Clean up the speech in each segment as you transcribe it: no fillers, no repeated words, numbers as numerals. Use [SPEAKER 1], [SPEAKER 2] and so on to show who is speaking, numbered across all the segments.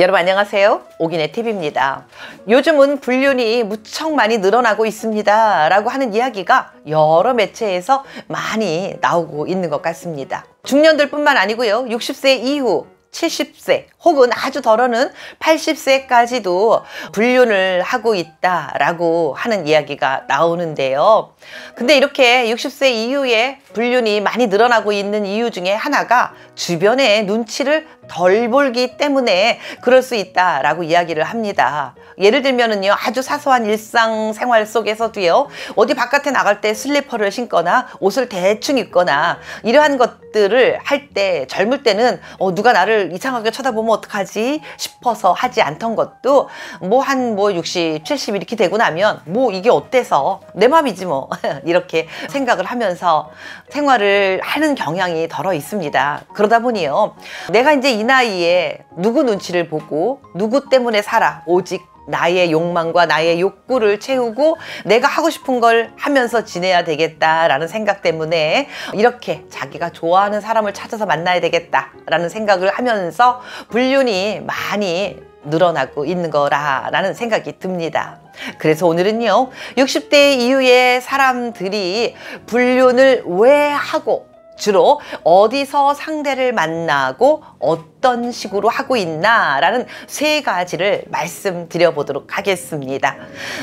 [SPEAKER 1] 여러분 안녕하세요. 오기네 TV입니다. 요즘은 불륜이 무척 많이 늘어나고 있습니다 라고 하는 이야기가 여러 매체에서 많이 나오고 있는 것 같습니다. 중년들 뿐만 아니고요, 60세 이후 70세 혹은 아주 덜어는 80세까지도 불륜을 하고 있다라고 하는 이야기가 나오는데요. 근데 이렇게 60세 이후에 불륜이 많이 늘어나고 있는 이유 중에 하나가 주변의 눈치를 덜 보기 때문에 그럴 수 있다라고 이야기를 합니다. 예를 들면은요, 아주 사소한 일상생활 속에서도요, 어디 바깥에 나갈 때 슬리퍼를 신거나 옷을 대충 입거나 이러한 것들을 할 때 젊을 때는 누가 나를 이상하게 쳐다보면 어떡하지 싶어서 하지 않던 것도 한 60, 70 이렇게 되고 나면 이게 어때서 내 맘이지 뭐 이렇게 생각을 하면서 생활을 하는 경향이 덜어 있습니다. 그러다 보니요, 내가 이제 이 나이에 누구 눈치를 보고 누구 때문에 살아, 오직 나의 욕망과 나의 욕구를 채우고 내가 하고 싶은 걸 하면서 지내야 되겠다라는 생각 때문에 이렇게 자기가 좋아하는 사람을 찾아서 만나야 되겠다라는 생각을 하면서 불륜이 많이 늘어나고 있는 거라는 생각이 듭니다. 그래서 오늘은요, 60대 이후의 사람들이 불륜을 왜 하고 주로 어디서 상대를 만나고 어떤 식으로 하고 있나 라는 세 가지를 말씀드려 보도록 하겠습니다.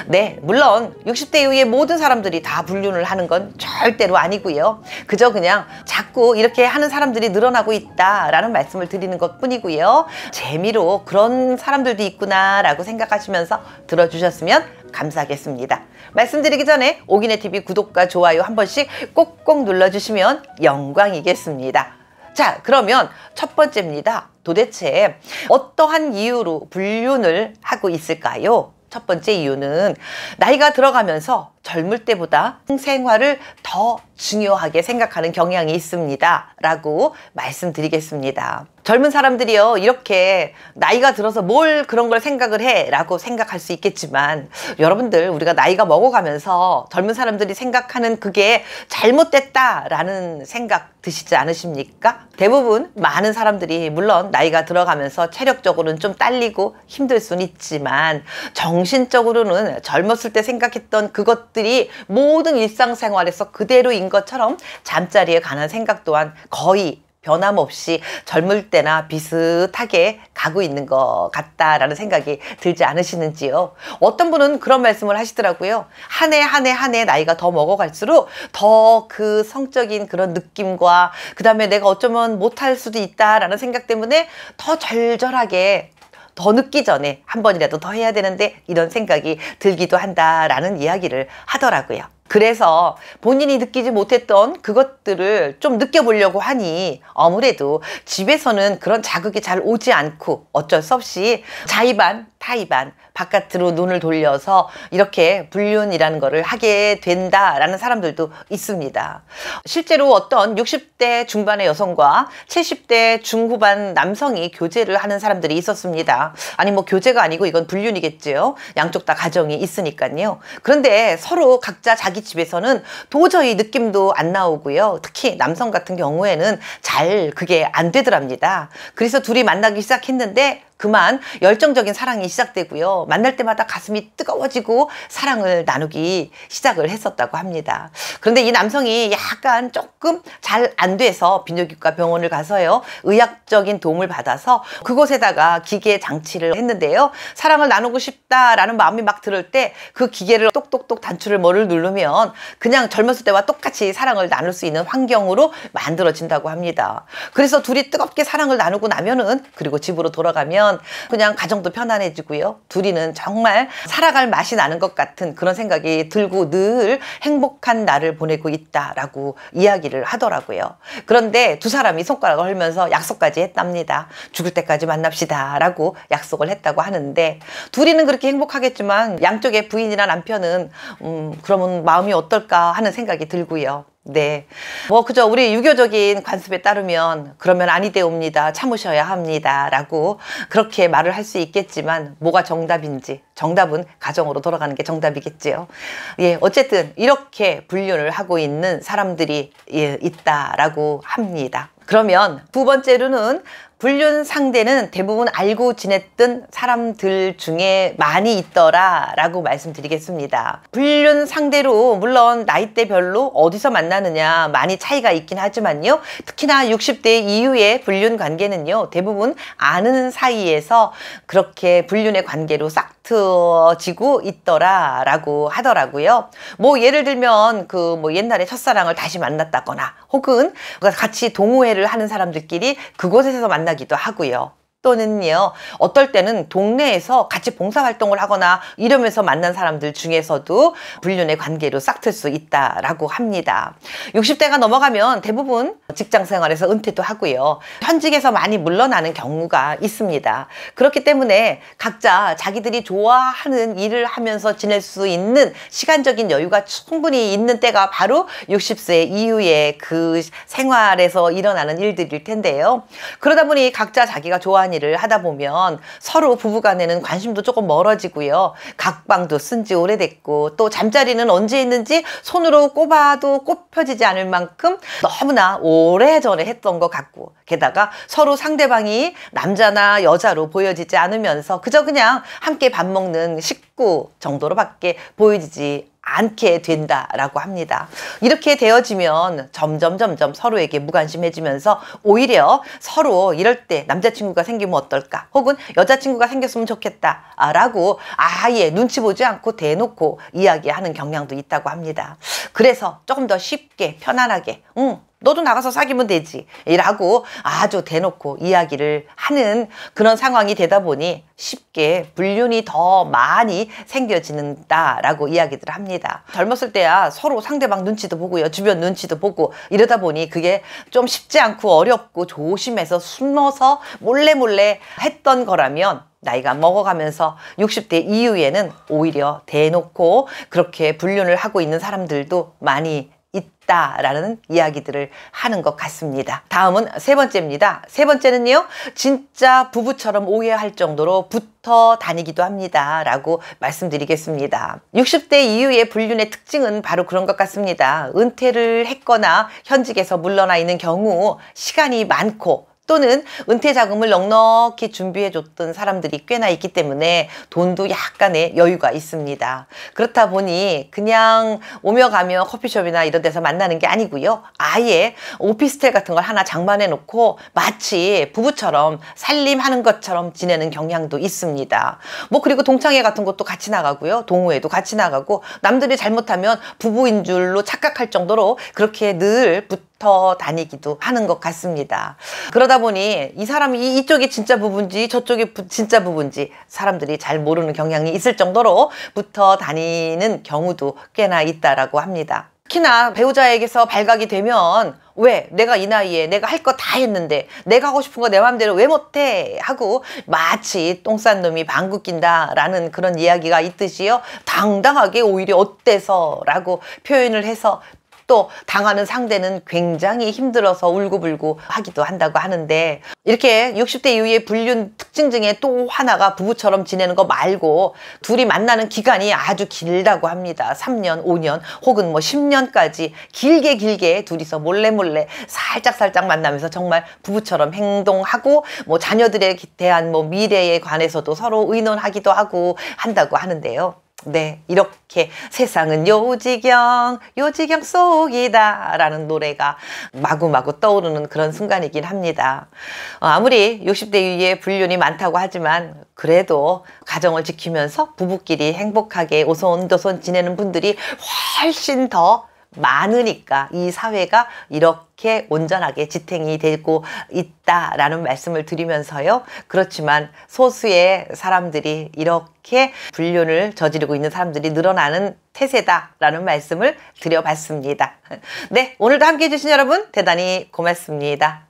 [SPEAKER 1] 네, 물론 60대 이후의 모든 사람들이 다 불륜을 하는 건 절대로 아니고요, 그저 그냥 자꾸 이렇게 하는 사람들이 늘어나고 있다라는 말씀을 드리는 것 뿐이고요, 재미로 그런 사람들도 있구나 라고 생각하시면서 들어주셨으면 감사하겠습니다. 말씀드리기 전에 오기네 TV 구독과 좋아요 한 번씩 꼭꼭 눌러주시면 영광이겠습니다. 자, 그러면 첫 번째입니다. 도대체 어떠한 이유로 불륜을 하고 있을까요? 첫 번째 이유는 나이가 들어가면서 젊을 때보다 생활을 더 중요하게 생각하는 경향이 있습니다 라고 말씀드리겠습니다. 젊은 사람들이요, 이렇게 나이가 들어서 뭘 그런 걸 생각을 해 라고 생각할 수 있겠지만, 여러분들, 우리가 나이가 먹어가면서 젊은 사람들이 생각하는 그게 잘못됐다 라는 생각 드시지 않으십니까? 대부분 많은 사람들이 물론 나이가 들어가면서 체력적으로는 좀 딸리고 힘들 수는 있지만 정신적으로는 젊었을 때 생각했던 그것들이 모든 일상생활에서 그대로인 것처럼 잠자리에 관한 생각 또한 거의 변함없이 젊을 때나 비슷하게 가고 있는 것 같다라는 생각이 들지 않으시는지요? 어떤 분은 그런 말씀을 하시더라고요. 한 해 나이가 더 먹어갈수록 더 그 성적인 그런 느낌과 그 다음에 내가 어쩌면 못할 수도 있다라는 생각 때문에 더 절절하게 더 늦기 전에 한 번이라도 더 해야 되는데 이런 생각이 들기도 한다라는 이야기를 하더라고요. 그래서 본인이 느끼지 못했던 그것들을 좀 느껴보려고 하니 아무래도 집에서는 그런 자극이 잘 오지 않고 어쩔 수 없이 자의반 타의반 바깥으로 눈을 돌려서 이렇게 불륜이라는 거를 하게 된다라는 사람들도 있습니다. 실제로 어떤 60대 중반의 여성과 70대 중후반 남성이 교제를 하는 사람들이 있었습니다. 아니 교제가 아니고 이건 불륜이겠죠. 양쪽 다 가정이 있으니까요. 그런데 서로 각자 자기 집에서는 도저히 느낌도 안 나오고요, 특히 남성 같은 경우에는 잘 그게 안 되더랍니다. 그래서 둘이 만나기 시작했는데 그만 열정적인 사랑이 시작되고요, 만날 때마다 가슴이 뜨거워지고 사랑을 나누기 시작을 했었다고 합니다. 그런데 이 남성이 약간 조금 잘 안 돼서 비뇨기과 병원을 가서요, 의학적인 도움을 받아서 그곳에다가 기계 장치를 했는데요, 사랑을 나누고 싶다라는 마음이 막 들을 때 그 기계를 똑똑똑 단추를 뭐를 누르면 그냥 젊었을 때와 똑같이 사랑을 나눌 수 있는 환경으로 만들어진다고 합니다. 그래서 둘이 뜨겁게 사랑을 나누고 나면은, 그리고 집으로 돌아가면 그냥 가정도 편안해지고요, 둘이는 정말 살아갈 맛이 나는 것 같은 그런 생각이 들고 늘 행복한 날을 보내고 있다라고 이야기를 하더라고요. 그런데 두 사람이 손가락을 헐면서 약속까지 했답니다. 죽을 때까지 만납시다 라고 약속을 했다고 하는데, 둘이는 그렇게 행복하겠지만 양쪽의 부인이나 남편은 그러면 마음이 어떨까 하는 생각이 들고요. 네, 그저 우리 유교적인 관습에 따르면 그러면 아니 되옵니다, 참으셔야 합니다 라고 그렇게 말을 할 수 있겠지만 뭐가 정답인지, 정답은 가정으로 돌아가는 게 정답이겠지요. 예, 어쨌든 이렇게 불륜을 하고 있는 사람들이 있다라고 합니다. 그러면 두 번째로는 불륜 상대는 대부분 알고 지냈던 사람들 중에 많이 있더라 라고 말씀드리겠습니다. 불륜 상대로 물론 나이대별로 어디서 만나느냐 많이 차이가 있긴 하지만요, 특히나 60대 이후의 불륜 관계는요 대부분 아는 사이에서 그렇게 불륜의 관계로 싹 트어지고 있더라 라고 하더라고요. 뭐 예를 들면 그 뭐 옛날에 첫사랑을 다시 만났다거나 혹은 같이 동호회를 하는 사람들끼리 그곳에서 만나기도 하고요. 또는요, 어떨 때는 동네에서 같이 봉사활동을 하거나 이러면서 만난 사람들 중에서도 불륜의 관계로 싹틀 수 있다라고 합니다. 60대가 넘어가면 대부분 직장생활에서 은퇴도 하고요, 현직에서 많이 물러나는 경우가 있습니다. 그렇기 때문에 각자 자기들이 좋아하는 일을 하면서 지낼 수 있는 시간적인 여유가 충분히 있는 때가 바로 60세 이후의 그 생활에서 일어나는 일들일 텐데요. 그러다 보니 각자 자기가 좋아하는 일을 하다 보면 서로 부부간에는 관심도 조금 멀어지고요, 각방도 쓴 지 오래됐고 또 잠자리는 언제 했는지 손으로 꼽아도 꼽혀지지 않을 만큼 너무나 오래전에 했던 것 같고, 게다가 서로 상대방이 남자나 여자로 보여지지 않으면서 그저 그냥 함께 밥 먹는 식구 정도로밖에 보여지지 않게 된다라고 합니다. 이렇게 되어지면 점점 서로에게 무관심해지면서 오히려 서로 이럴 때 남자친구가 생기면 어떨까, 혹은 여자친구가 생겼으면 좋겠다 라고 아예 눈치 보지 않고 대놓고 이야기하는 경향도 있다고 합니다. 그래서 조금 더 쉽게 편안하게 너도 나가서 사귀면 되지 라고 아주 대놓고 이야기를 하는 그런 상황이 되다 보니 쉽게 불륜이 더 많이 생겨지는다라고 이야기들을 합니다. 젊었을 때야 서로 상대방 눈치도 보고요, 주변 눈치도 보고 이러다 보니 그게 좀 쉽지 않고 어렵고 조심해서 숨어서 몰래 했던 거라면, 나이가 먹어가면서 60대 이후에는 오히려 대놓고 그렇게 불륜을 하고 있는 사람들도 많이 있다라는 이야기들을 하는 것 같습니다. 다음은 세 번째입니다. 세 번째는요, 진짜 부부처럼 오해할 정도로 붙어 다니기도 합니다 라고 말씀드리겠습니다. 60대 이후의 불륜의 특징은 바로 그런 것 같습니다. 은퇴를 했거나 현직에서 물러나 있는 경우 시간이 많고 또는 은퇴 자금을 넉넉히 준비해 줬던 사람들이 꽤나 있기 때문에 돈도 약간의 여유가 있습니다. 그렇다 보니 그냥 오며 가며 커피숍이나 이런 데서 만나는 게 아니고요, 아예 오피스텔 같은 걸 하나 장만해 놓고 마치 부부처럼 살림하는 것처럼 지내는 경향도 있습니다. 뭐 그리고 동창회 같은 것도 같이 나가고요, 동호회도 같이 나가고, 남들이 잘못하면 부부인 줄로 착각할 정도로 그렇게 늘 붙어 다니기도 하는 것 같습니다. 그러다 보니 이 사람이 이쪽이 진짜 부부인지 저쪽이 진짜 부부인지 사람들이 잘 모르는 경향이 있을 정도로 붙어 다니는 경우도 꽤나 있다라고 합니다. 특히나 배우자에게서 발각이 되면 왜 내가 이 나이에 내가 할 거 다 했는데 내가 하고 싶은 거 내 마음대로 왜 못해 하고 마치 똥 싼 놈이 방귀 낀다 라는 그런 이야기가 있듯이요, 당당하게 오히려 어때서 라고 표현을 해서 또 당하는 상대는 굉장히 힘들어서 울고불고 하기도 한다고 하는데, 이렇게 60대 이후의 불륜 특징 중에 또 하나가 부부처럼 지내는 거 말고 둘이 만나는 기간이 아주 길다고 합니다. 3년, 5년 혹은 뭐 10년까지 길게 둘이서 몰래 살짝 만나면서 정말 부부처럼 행동하고 뭐 자녀들에 대한 뭐 미래에 관해서도 서로 의논하기도 하고 한다고 하는데요. 네, 이렇게 세상은 요지경 속이다 라는 노래가 마구마구 떠오르는 그런 순간이긴 합니다. 아무리 60대 이후에 불륜이 많다고 하지만 그래도 가정을 지키면서 부부끼리 행복하게 오손도손 지내는 분들이 훨씬 더 많으니까 이 사회가 이렇게 온전하게 지탱이 되고 있다라는 말씀을 드리면서요, 그렇지만 소수의 사람들이 이렇게 불륜을 저지르고 있는 사람들이 늘어나는 태세다라는 말씀을 드려봤습니다. 네, 오늘도 함께해 주신 여러분 대단히 고맙습니다.